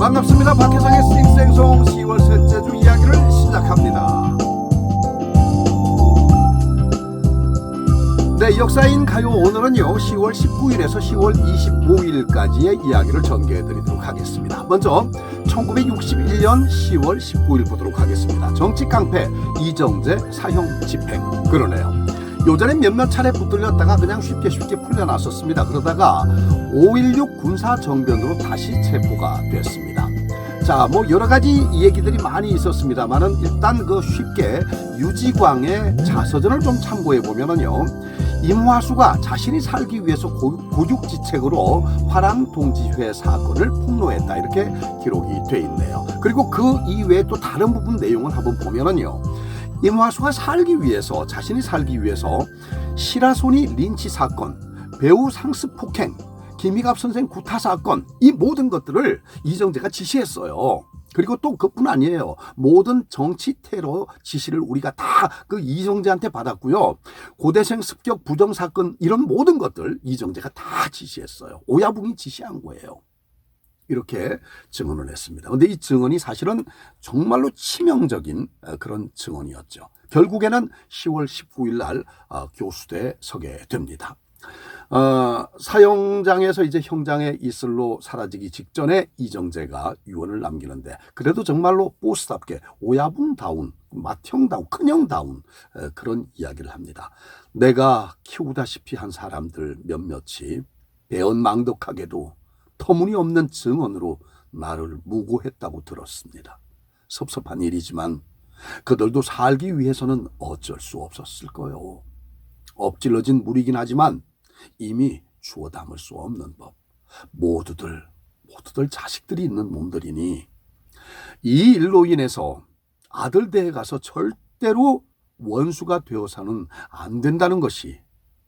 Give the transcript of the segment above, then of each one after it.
반갑습니다. 박혜성의 싱생송 10월 셋째 주 이야기를 시작합니다. 네, 역사인 가요 오늘은요 10월 19일에서 10월 25일까지의 이야기를 전개해드리도록 하겠습니다. 먼저 1961년 10월 19일 보도록 하겠습니다. 정치깡패 이정재 사형 집행. 그러네요. 요전에 몇몇 차례 붙들렸다가 그냥 쉽게 풀려났었습니다. 그러다가 5.16 군사정변으로 다시 체포가 됐습니다. 자, 뭐 여러 가지 얘기들이 많이 있었습니다만은 일단 그 쉽게 유지광의 자서전을 좀 참고해 보면은요, 임화수가 자신이 살기 위해서 고육지책으로 화랑동지회 사건을 폭로했다, 이렇게 기록이 돼 있네요. 그리고 그 이외에 또 다른 부분 내용을 한번 보면은요, 임화수가 자신이 살기 위해서 시라소니 린치 사건, 배우 상습 폭행, 김희갑 선생 구타 사건, 이 모든 것들을 이정재가 지시했어요. 그리고 또 그뿐 아니에요. 모든 정치 테러 지시를 우리가 다 그 이정재한테 받았고요. 고대생 습격 부정 사건, 이런 모든 것들 이정재가 다 지시했어요. 오야붕이 지시한 거예요. 이렇게 증언을 했습니다. 그런데 이 증언이 사실은 정말로 치명적인 그런 증언이었죠. 결국에는 10월 19일 날 교수대에 서게 됩니다. 사형장에서 이제 형장의 이슬로 사라지기 직전에 이정재가 유언을 남기는데, 그래도 정말로 보스답게 오야붕다운, 맏형다운, 큰형다운 그런 이야기를 합니다. 내가 키우다시피 한 사람들 몇몇이 배은망덕하게도 터무니없는 증언으로 나를 무고했다고 들었습니다. 섭섭한 일이지만 그들도 살기 위해서는 어쩔 수 없었을 거요. 엎질러진 물이긴 하지만 이미 주워 담을 수 없는 법. 모두들 자식들이 있는 몸들이니 이 일로 인해서 아들 대에 가서 절대로 원수가 되어서는 안 된다는 것이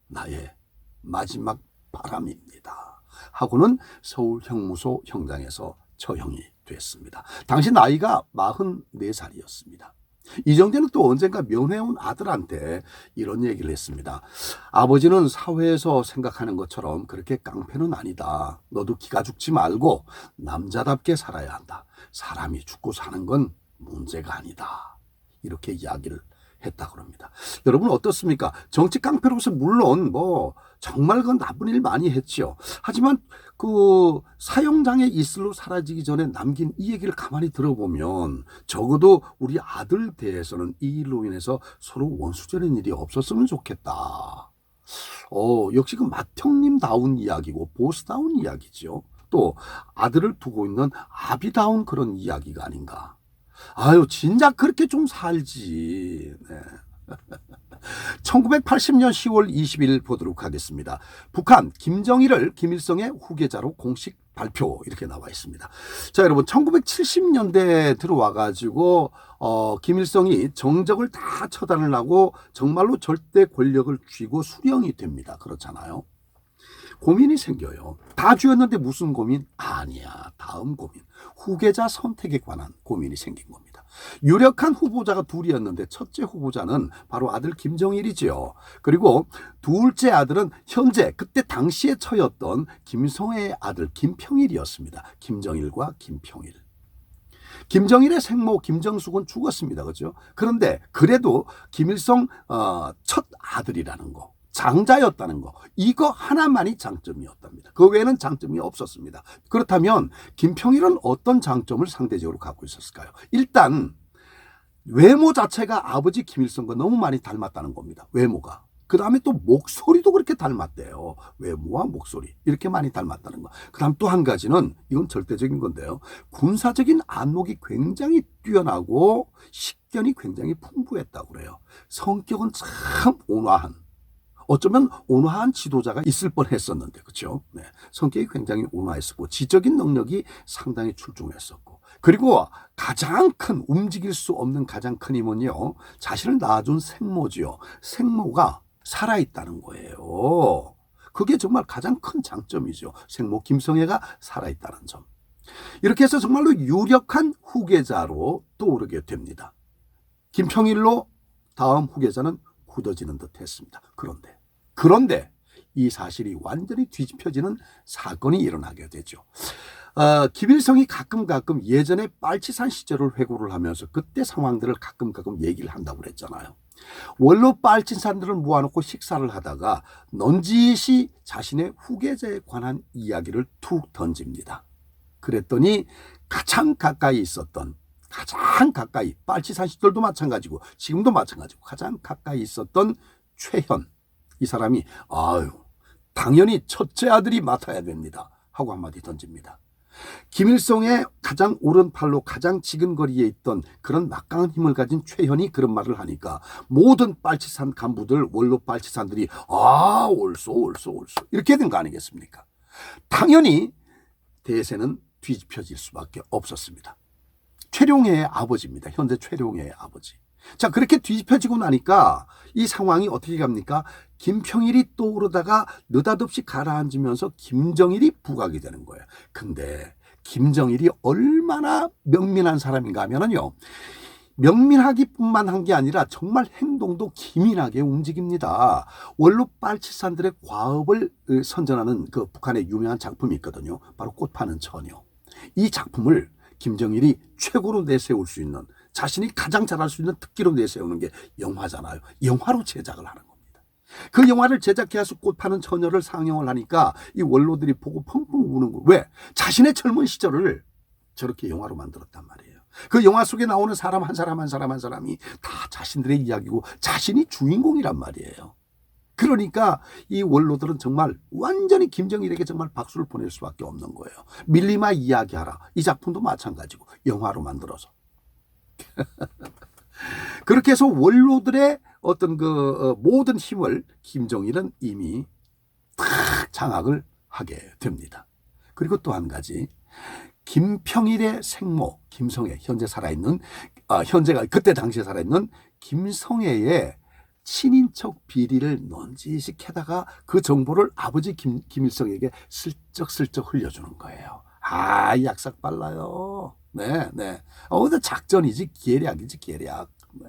나의 마지막 바람입니다. 하고는 서울 형무소 형장에서 처형이 됐습니다. 당시 나이가 44살이었습니다. 이정재는 또 언젠가 면회온 아들한테 이런 얘기를 했습니다. 아버지는 사회에서 생각하는 것처럼 그렇게 깡패는 아니다. 너도 기가 죽지 말고 남자답게 살아야 한다. 사람이 죽고 사는 건 문제가 아니다. 이렇게 이야기를 했다고 합니다. 여러분 어떻습니까? 정치 깡패로서 물론 뭐 정말 그 나쁜 일 많이 했죠. 하지만 그 사형장의 이슬로 사라지기 전에 남긴 이 얘기를 가만히 들어보면 적어도 우리 아들 대해서는 이 일로 인해서 서로 원수되는 일이 없었으면 좋겠다. 역시 그 맏형님다운 이야기고 보스다운 이야기죠. 또 아들을 두고 있는 아비다운 그런 이야기가 아닌가. 아유, 진작 그렇게 좀 살지. 네. 1980년 10월 20일 보도록 하겠습니다. 북한 김정일을 김일성의 후계자로 공식 발표, 이렇게 나와 있습니다. 자, 여러분 1970년대 들어와가지고 김일성이 정적을 다 처단을 하고 정말로 절대 권력을 쥐고 수령이 됩니다. 그렇잖아요. 고민이 생겨요. 다 쥐었는데 무슨 고민? 아니야. 다음 고민. 후계자 선택에 관한 고민이 생긴 겁니다. 유력한 후보자가 둘이었는데 첫째 후보자는 바로 아들 김정일이지요. 그리고 둘째 아들은 현재 그때 당시에 처였던 김일성의 아들 김평일이었습니다. 김정일과 김평일. 김정일의 생모 김정숙은 죽었습니다. 그렇죠? 그런데 그래도 김일성 첫 아들이라는 거, 장자였다는 거, 이거 하나만이 장점이었답니다. 그 외에는 장점이 없었습니다. 그렇다면 김평일은 어떤 장점을 상대적으로 갖고 있었을까요? 일단 외모 자체가 아버지 김일성과 너무 많이 닮았다는 겁니다. 외모가. 그 다음에 또 목소리도 그렇게 닮았대요. 외모와 목소리 이렇게 많이 닮았다는 거. 그 다음 또 한 가지는, 이건 절대적인 건데요, 군사적인 안목이 굉장히 뛰어나고 식견이 굉장히 풍부했다고 그래요. 성격은 참 온화한, 어쩌면 온화한 지도자가 있을 뻔했었는데, 그렇죠? 네, 성격이 굉장히 온화했었고 지적인 능력이 상당히 출중했었고, 그리고 가장 큰, 움직일 수 없는 가장 큰 힘은요, 자신을 낳아준 생모지요. 생모가 살아있다는 거예요. 그게 정말 가장 큰 장점이죠. 생모 김성애가 살아있다는 점. 이렇게 해서 정말로 유력한 후계자로 떠오르게 됩니다. 김평일로 다음 후계자는 굳어지는 듯 했습니다. 그런데 이 사실이 완전히 뒤집혀지는 사건이 일어나게 되죠. 김일성이 가끔 예전에 빨치산 시절을 회고를 하면서 그때 상황들을 가끔 얘기를 한다고 그랬잖아요. 원로 빨치산들을 모아놓고 식사를 하다가 넌지시 자신의 후계자에 관한 이야기를 툭 던집니다. 그랬더니 가장 가까이 빨치산 시절도 마찬가지고 지금도 마찬가지고 가장 가까이 있었던 최현, 이 사람이 당연히 첫째 아들이 맡아야 됩니다 하고 한마디 던집니다. 김일성의 가장 오른팔로 가장 지근거리에 있던 그런 막강한 힘을 가진 최현이 그런 말을 하니까 모든 빨치산 간부들, 원로 빨치산들이 옳소 이렇게 된 거 아니겠습니까? 당연히 대세는 뒤집혀질 수밖에 없었습니다. 최룡해의 아버지입니다. 현재 최룡해의 아버지. 자, 그렇게 뒤집혀지고 나니까 이 상황이 어떻게 갑니까? 김평일이 떠오르다가 느닷없이 가라앉으면서 김정일이 부각이 되는 거예요. 근데 김정일이 얼마나 명민한 사람인가 하면요, 명민하기뿐만 한 게 아니라 정말 행동도 기민하게 움직입니다. 원로 빨치산들의 과업을 선전하는 그 북한의 유명한 작품이 있거든요. 바로 꽃 파는 처녀. 이 작품을 김정일이 최고로 내세울 수 있는, 자신이 가장 잘할 수 있는 특기로 내세우는 게 영화잖아요. 영화로 제작을 하는 겁니다. 그 영화를 제작해서 꽃 파는 처녀를 상영을 하니까 이 원로들이 보고 펑펑 우는 거예요. 왜? 자신의 젊은 시절을 저렇게 영화로 만들었단 말이에요. 그 영화 속에 나오는 사람 한 사람이 다 자신들의 이야기고 자신이 주인공이란 말이에요. 그러니까 이 원로들은 정말 완전히 김정일에게 정말 박수를 보낼 수밖에 없는 거예요. 밀리마 이야기하라. 이 작품도 마찬가지고 영화로 만들어서. 그렇게 해서 원로들의 어떤 모든 힘을 김정일은 이미 탁 장악을 하게 됩니다. 그리고 또 한 가지, 김평일의 생모 김성애, 현재 살아있는 현재가 그때 당시에 살아있는 김성애의 친인척 비리를 넌지시 캐다가 그 정보를 아버지 김일성에게 슬쩍 흘려주는 거예요. 약삭 빨라요. 네. 근데 작전이지 계략이지 계략. 네.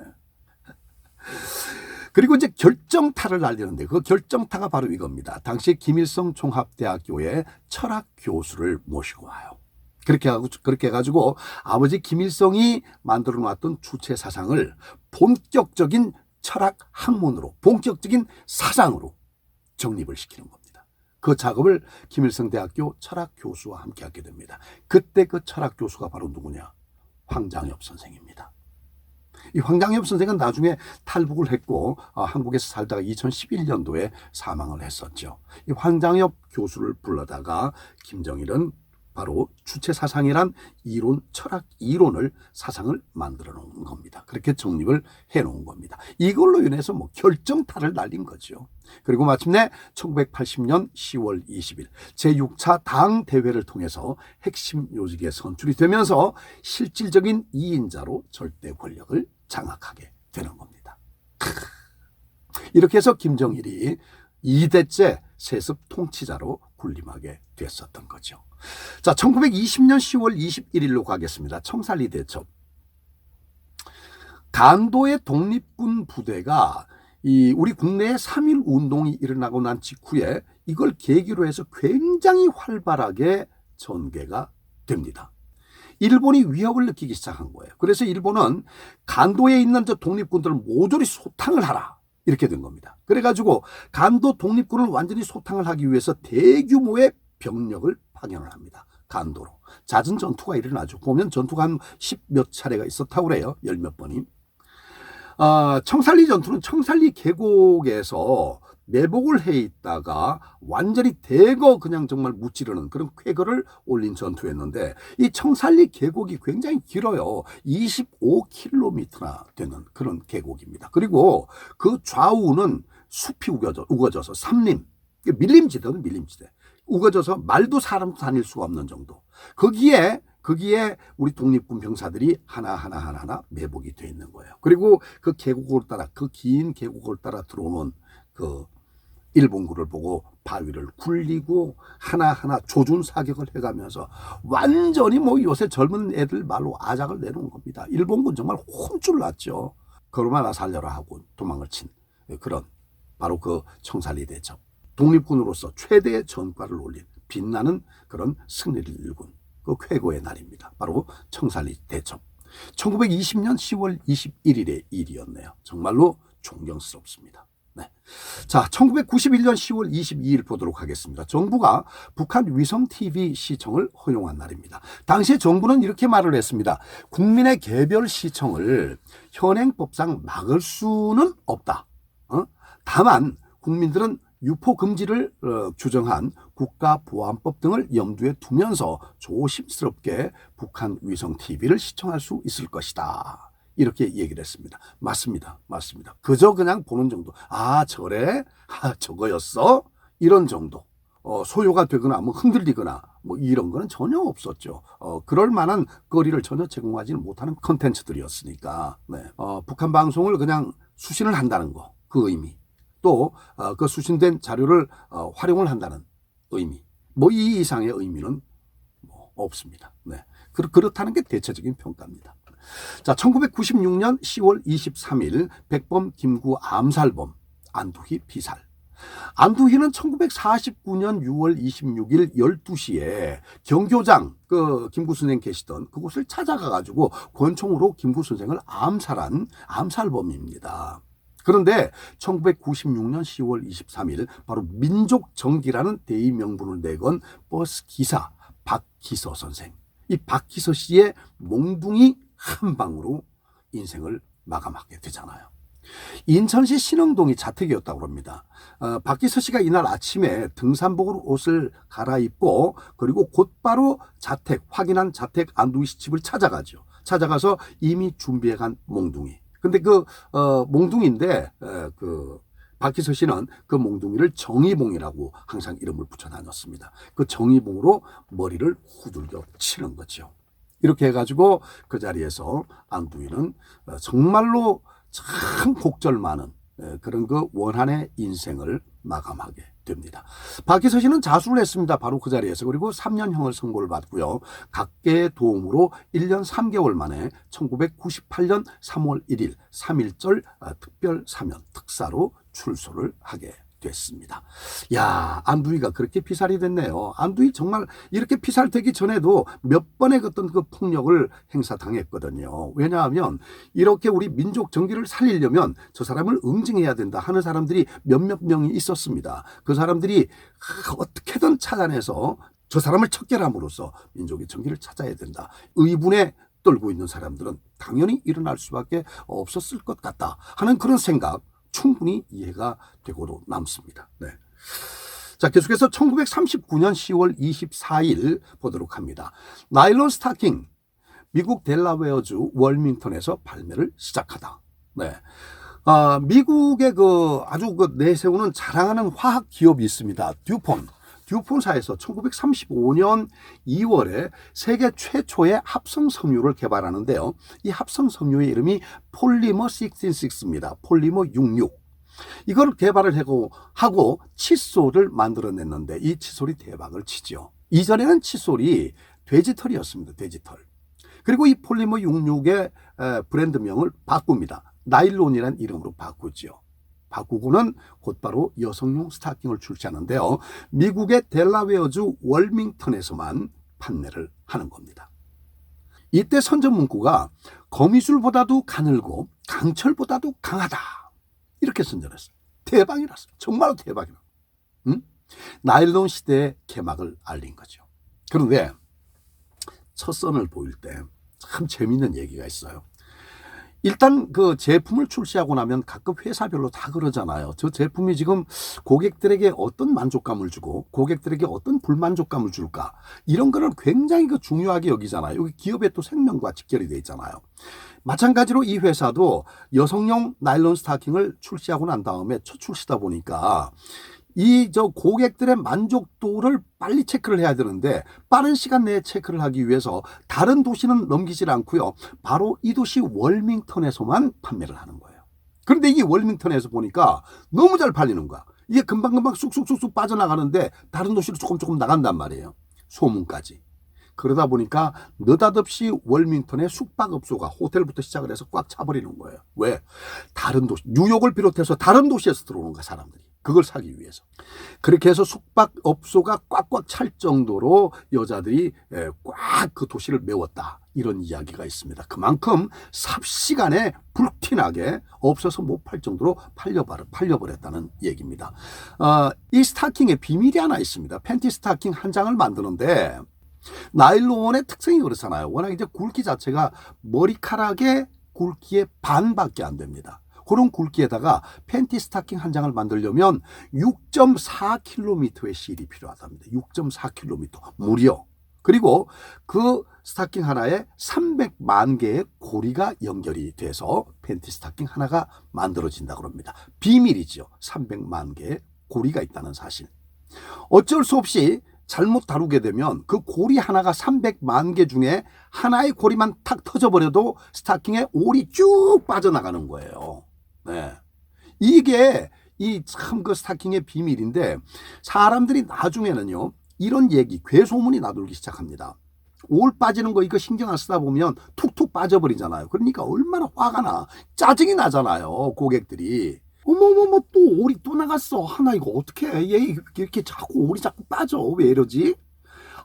그리고 이제 결정타를 날리는데 그 결정타가 바로 이겁니다. 당시 김일성 종합대학교에 철학 교수를 모시고 와요. 그렇게 해가지고 아버지 김일성이 만들어 놨던 주체 사상을 본격적인 철학 학문으로, 본격적인 사상으로 정립을 시키는 겁니다. 그 작업을 김일성 대학교 철학 교수와 함께 하게 됩니다. 그때 그 철학 교수가 바로 누구냐? 황장엽 선생입니다. 이 황장엽 선생은 나중에 탈북을 했고 한국에서 살다가 2011년도에 사망을 했었죠. 이 황장엽 교수를 불러다가 김정일은 바로 주체사상이란 이론, 철학 이론을, 사상을 만들어 놓은 겁니다. 그렇게 정립을 해 놓은 겁니다. 이걸로 인해서 결정타를 날린 거죠. 그리고 마침내 1980년 10월 20일 제6차 당대회를 통해서 핵심 요직에 선출이 되면서 실질적인 2인자로 절대 권력을 장악하게 되는 겁니다. 이렇게 해서 김정일이 2대째 세습 통치자로 군림하게 됐었던 거죠. 자, 1920년 10월 21일로 가겠습니다. 청산리 대첩. 간도의 독립군 부대가 우리 국내에 3.1 운동이 일어나고 난 직후에 이걸 계기로 해서 굉장히 활발하게 전개가 됩니다. 일본이 위협을 느끼기 시작한 거예요. 그래서 일본은 간도에 있는 저 독립군들을 모조리 소탕을 하라. 이렇게 된 겁니다. 그래가지고 간도 독립군을 완전히 소탕을 하기 위해서 대규모의 병력을 파견을 합니다. 간도로. 잦은 전투가 일어나죠. 보면 전투가 한 10몇 차례가 있었다고 그래요. 10몇 번이. 청산리 전투는 청산리 계곡에서 매복을 해 있다가 완전히 대거 그냥 정말 무찌르는 그런 쾌거를 올린 전투였는데, 이 청산리 계곡이 굉장히 길어요. 25km나 되는 그런 계곡입니다. 그리고 그 좌우는 숲이 우거져서 삼림, 밀림지대는 밀림지대. 우거져서 말도 사람도 다닐 수가 없는 정도. 거기에 우리 독립군 병사들이 하나 매복이 돼 있는 거예요. 그리고 그 계곡을 따라, 그 긴 계곡을 따라 들어오는 그 일본군을 보고 바위를 굴리고 하나하나 조준 사격을 해가면서 완전히 요새 젊은 애들 말로 아작을 내놓은 겁니다. 일본군 정말 혼쭐 났죠. 걸음하나 살려라 하고 도망을 친 그런 바로 그 청산리 대첩. 독립군으로서 최대의 전과를 올린 빛나는 그런 승리를 일군 그 쾌거의 날입니다. 바로 청산리 대첩. 1920년 10월 21일의 일이었네요. 정말로 존경스럽습니다. 네. 자, 1991년 10월 22일 보도록 하겠습니다. 정부가 북한 위성 TV 시청을 허용한 날입니다. 당시에 정부는 이렇게 말을 했습니다. 국민의 개별 시청을 현행법상 막을 수는 없다. 다만 국민들은 유포 금지를 규정한 국가보안법 등을 염두에 두면서 조심스럽게 북한 위성 TV를 시청할 수 있을 것이다. 이렇게 얘기를 했습니다. 맞습니다. 맞습니다. 그저 그냥 보는 정도. 아, 저래? 아, 저거였어? 이런 정도. 소요가 되거나 뭐 흔들리거나 뭐 이런 거는 전혀 없었죠. 그럴 만한 거리를 전혀 제공하지는 못하는 컨텐츠들이었으니까. 네. 북한 방송을 그냥 수신을 한다는 거. 그 의미. 또 그 수신된 자료를 활용을 한다는 의미. 뭐 이 이상의 의미는 뭐 없습니다. 네. 그렇다는 게 대체적인 평가입니다. 자, 1996년 10월 23일 백범 김구 암살범 안두희 피살. 안두희는 1949년 6월 26일 12시에 경교장 그 김구 선생 계시던 그곳을 찾아가 가지고 권총으로 김구 선생을 암살한 암살범입니다. 그런데 1996년 10월 23일 바로 민족정기라는 대의 명분을 내건 버스 기사 박기서 선생, 이 박기서 씨의 몽둥이 한 방으로 인생을 마감하게 되잖아요. 인천시 신흥동이 자택이었다고 합니다. 박기서 씨가 이날 아침에 등산복으로 옷을 갈아입고 그리고 곧바로 확인한 자택 안두희 씨 집을 찾아가죠. 찾아가서 이미 준비해간 몽둥이. 근데 그 몽둥이인데 그 박기서 씨는 그 몽둥이를 정의봉이라고 항상 이름을 붙여 다녔습니다. 그 정의봉으로 머리를 후들겨 치는 거죠. 이렇게 해가지고 그 자리에서 안두희는 정말로 참 곡절 많은 그런 그 원한의 인생을 마감하게 됩니다. 박기서 씨는 자수를 했습니다. 바로 그 자리에서. 그리고 3년형을 선고를 받고요. 각계의 도움으로 1년 3개월 만에 1998년 3월 1일 3.1절 특별 사면 특사로 출소를 하게 됐습니다. 야, 안두희가 그렇게 피살이 됐네요. 안두희 정말 이렇게 피살되기 전에도 몇 번의 어떤 그 폭력을 행사당했거든요. 왜냐하면 이렇게 우리 민족 정기를 살리려면 저 사람을 응징해야 된다 하는 사람들이 몇몇 명이 있었습니다. 그 사람들이 어떻게든 찾아내서 저 사람을 척결함으로써 민족의 정기를 찾아야 된다. 의분에 떨고 있는 사람들은 당연히 일어날 수밖에 없었을 것 같다 하는 그런 생각 충분히 이해가 되고도 남습니다. 네. 자, 계속해서 1939년 10월 24일 보도록 합니다. 나일론 스타킹, 미국 델라웨어주 월밍턴에서 발매를 시작하다. 네. 미국의 그 아주 그 내세우는 자랑하는 화학 기업이 있습니다. 듀폰사에서 1935년 2월에 세계 최초의 합성 섬유를 개발하는데요. 이 합성 섬유의 이름이 폴리머 66입니다. 폴리머 66. 이걸 개발을 하고 칫솔을 만들어냈는데 이 칫솔이 대박을 치죠. 이전에는 칫솔이 돼지털이었습니다. 돼지털. 그리고 이 폴리머 66의 브랜드명을 바꿉니다. 나일론이라는 이름으로 바꾸죠. 바꾸고는 곧바로 여성용 스타킹을 출시하는데요. 미국의 델라웨어주 월밍턴에서만 판매를 하는 겁니다. 이때 선전 문구가 거미줄보다도 가늘고 강철보다도 강하다. 이렇게 선전했어요. 대박이 났어요. 정말로 대박이 났어요. 나일론 시대의 개막을 알린 거죠. 그런데 첫 선을 보일 때 참 재미있는 얘기가 있어요. 일단 그 제품을 출시하고 나면 각급 회사별로 다 그러잖아요. 저 제품이 지금 고객들에게 어떤 만족감을 주고 고객들에게 어떤 불만족감을 줄까, 이런 거를 굉장히 그 중요하게 여기잖아요. 여기 기업의 또 생명과 직결이 돼 있잖아요. 마찬가지로 이 회사도 여성용 나일론 스타킹을 출시하고 난 다음에 첫 출시다 보니까 이 고객들의 만족도를 빨리 체크를 해야 되는데 빠른 시간 내에 체크를 하기 위해서 다른 도시는 넘기질 않고요. 바로 이 도시 월밍턴에서만 판매를 하는 거예요. 그런데 이게 월밍턴에서 보니까 너무 잘 팔리는 거야. 이게 금방금방 쑥쑥쑥쑥 빠져나가는데 다른 도시로 조금 나간단 말이에요. 소문까지. 그러다 보니까 느닷없이 월밍턴의 숙박업소가 호텔부터 시작을 해서 꽉 차버리는 거예요. 왜? 다른 도시, 뉴욕을 비롯해서 다른 도시에서 들어오는 거야, 사람들이. 그걸 사기 위해서. 그렇게 해서 숙박업소가 꽉꽉 찰 정도로 여자들이 꽉 그 도시를 메웠다. 이런 이야기가 있습니다. 그만큼 삽시간에 불티나게 없어서 못 팔 정도로 팔려버렸다는 얘기입니다. 이 스타킹에 비밀이 하나 있습니다. 팬티 스타킹 한 장을 만드는데 나일론의 특성이 그렇잖아요. 워낙 이제 굵기 자체가 머리카락의 굵기의 반밖에 안 됩니다. 그런 굵기에다가 팬티 스타킹 한 장을 만들려면 6.4km의 실이 필요하답니다. 6.4km 무려. 그리고 그 스타킹 하나에 300만 개의 고리가 연결이 돼서 팬티 스타킹 하나가 만들어진다고 합니다. 비밀이죠. 300만 개의 고리가 있다는 사실. 어쩔 수 없이 잘못 다루게 되면 그 고리 하나가 300만 개 중에 하나의 고리만 탁 터져버려도 스타킹에 올이 쭉 빠져나가는 거예요. 네. 이게 이 참 그 스타킹의 비밀인데 사람들이 나중에는요 이런 얘기 괴소문이 나돌기 시작합니다. 올 빠지는 거 이거 신경 안 쓰다 보면 툭툭 빠져버리잖아요. 그러니까 얼마나 화가 나 짜증이 나잖아요 고객들이. 어머머머 또 올이 또 나갔어. 하나 이거 어떻게 해? 얘 이렇게 자꾸 올이 자꾸 빠져. 왜 이러지?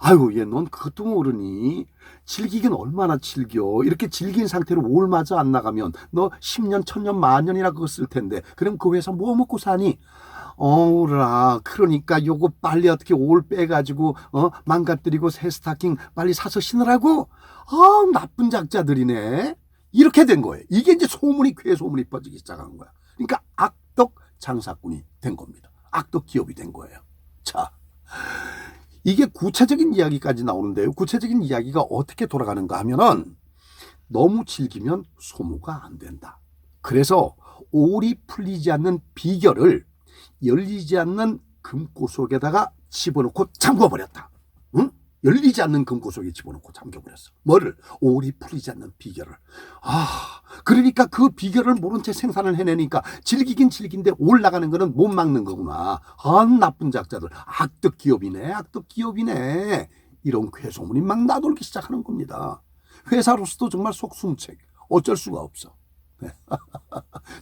아유 얘 넌 그것도 모르니. 질기긴 얼마나 질겨. 이렇게 질긴 상태로 올마저 안 나가면 너 10년 1000년 만년이나 그거 쓸 텐데 그럼 그 회사 뭐 먹고 사니? 어우라 그러니까 요거 빨리 어떻게 올 빼가지고 망가뜨리고 새 스타킹 빨리 사서 신으라고? 아 나쁜 작자들이네. 이렇게 된 거예요. 이게 이제 소문이 괴소문이 퍼지기 시작한 거야. 그러니까 악덕 장사꾼이 된 겁니다. 악덕 기업이 된 거예요. 자, 이게 구체적인 이야기까지 나오는데요. 구체적인 이야기가 어떻게 돌아가는가 하면은 너무 질기면 소모가 안 된다. 그래서 올이 풀리지 않는 비결을 열리지 않는 금고 속에다가 집어넣고 잠궈버렸다. 응? 열리지 않는 금고 속에 집어넣고 잠겨버렸어. 뭐를? 올이 풀리지 않는 비결을. 그러니까 그 비결을 모른 채 생산을 해내니까 질기긴 질긴데 올라가는 거는 못 막는 거구나. 나쁜 작자들. 악덕 기업이네. 악덕 기업이네. 이런 괴소문이 막 나돌기 시작하는 겁니다. 회사로서도 정말 속수무책. 어쩔 수가 없어.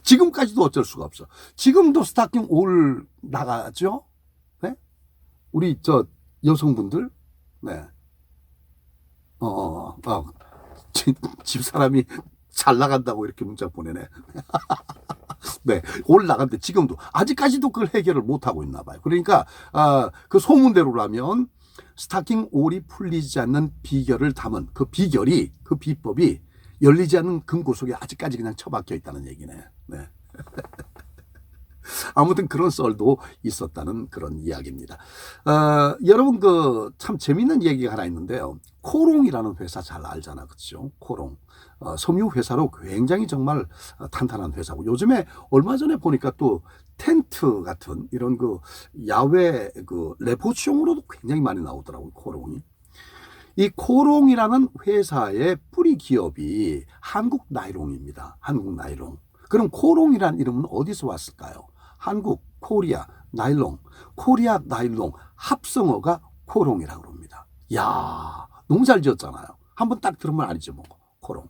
지금까지도 어쩔 수가 없어. 지금도 스타킹 올 나가죠? 네? 우리 여성분들 네. 집사람이 잘 나간다고 이렇게 문자 보내네. 네. 올 나간데 지금도 아직까지도 그걸 해결을 못 하고 있나 봐요. 그러니까 그 소문대로라면 스타킹 올이 풀리지 않는 비결을 담은 그 비법이 열리지 않는 금고 속에 아직까지 그냥 처박혀 있다는 얘기네. 네. 아무튼 그런 썰도 있었다는 그런 이야기입니다. 여러분 참 재밌는 얘기가 하나 있는데요. 코롱이라는 회사 잘 알잖아, 그렇죠? 코롱 섬유 회사로 굉장히 정말 탄탄한 회사고 요즘에 얼마 전에 보니까 또 텐트 같은 이런 그 야외 그 레포츠용으로도 굉장히 많이 나오더라고요, 코롱이. 이 코롱이라는 회사의 뿌리 기업이 한국 나이롱입니다. 한국 나이롱. 그럼 코롱이라는 이름은 어디서 왔을까요? 한국, 코리아, 나일롱, 코리아, 나일롱 합성어가 코롱이라고 합니다. 이야, 너무 잘 지었잖아요. 한번 딱 들으면 알죠, 뭐. 코롱.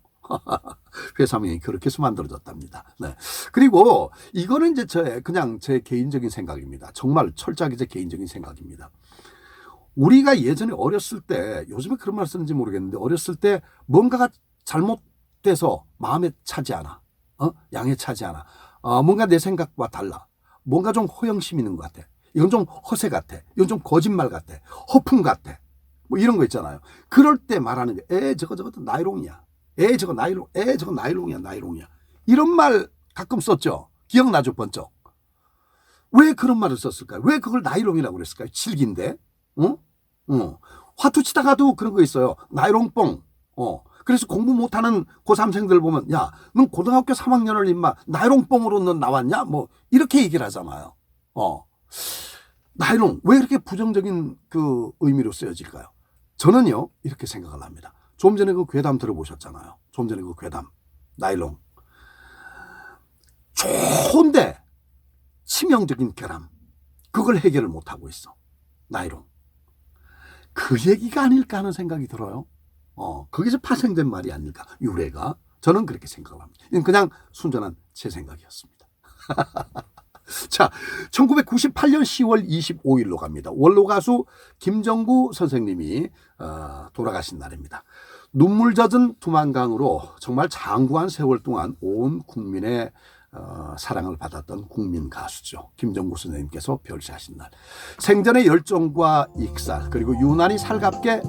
회사명이 그렇게 해서 만들어졌답니다. 네. 그리고 이거는 이제 그냥 제 개인적인 생각입니다. 정말 철저하게 제 개인적인 생각입니다. 우리가 예전에 어렸을 때, 요즘에 그런 말 쓰는지 모르겠는데, 어렸을 때 뭔가가 잘못돼서 마음에 차지 않아. 양에 차지 않아. 뭔가 내 생각과 달라. 뭔가 좀 허영심 있는 것 같아. 이건 좀 허세 같아. 이건 좀 거짓말 같아. 허풍 같아. 뭐 이런 거 있잖아요. 그럴 때 말하는 게, 저것도 나이롱이야. 저거 나이롱이야. 이런 말 가끔 썼죠. 기억나죠, 번쩍. 왜 그런 말을 썼을까요? 왜 그걸 나이롱이라고 그랬을까요? 질긴데. 화투 치다가도 그런 거 있어요. 나이롱뽕. 그래서 공부 못하는 고3생들 보면, 야, 넌 고등학교 3학년을 임마 나이롱뽕으로 넌 나왔냐? 뭐 이렇게 얘기를 하잖아요. 나이롱 왜 이렇게 부정적인 그 의미로 쓰여질까요? 저는요 이렇게 생각을 합니다. 좀 전에 그 괴담 들어보셨잖아요. 좀 전에 그 괴담 나일롱. 좋은데 치명적인 결함. 그걸 해결을 못하고 있어. 나일롱. 그 얘기가 아닐까 하는 생각이 들어요. 거기서 파생된 말이 아닐까. 유래가. 저는 그렇게 생각합니다. 이건 그냥 순전한 제 생각이었습니다. 자, 1998년 10월 25일로 갑니다. 원로 가수 김정구 선생님이 돌아가신 날입니다. 눈물 젖은 두만강으로 정말 장구한 세월 동안 온 국민의 사랑을 받았던 국민 가수죠. 김정구 선생님께서 별세하신 날. 생전의 열정과 익살 그리고 유난히 살갑게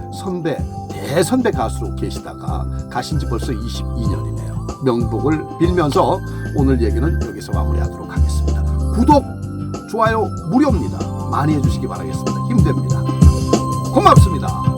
대선배 가수로 계시다가 가신 지 벌써 22년이네요. 명복을 빌면서 오늘 얘기는 여기서 마무리하도록 하겠습니다. 구독, 좋아요 무료입니다. 많이 해주시기 바라겠습니다. 힘듭니다. 고맙습니다.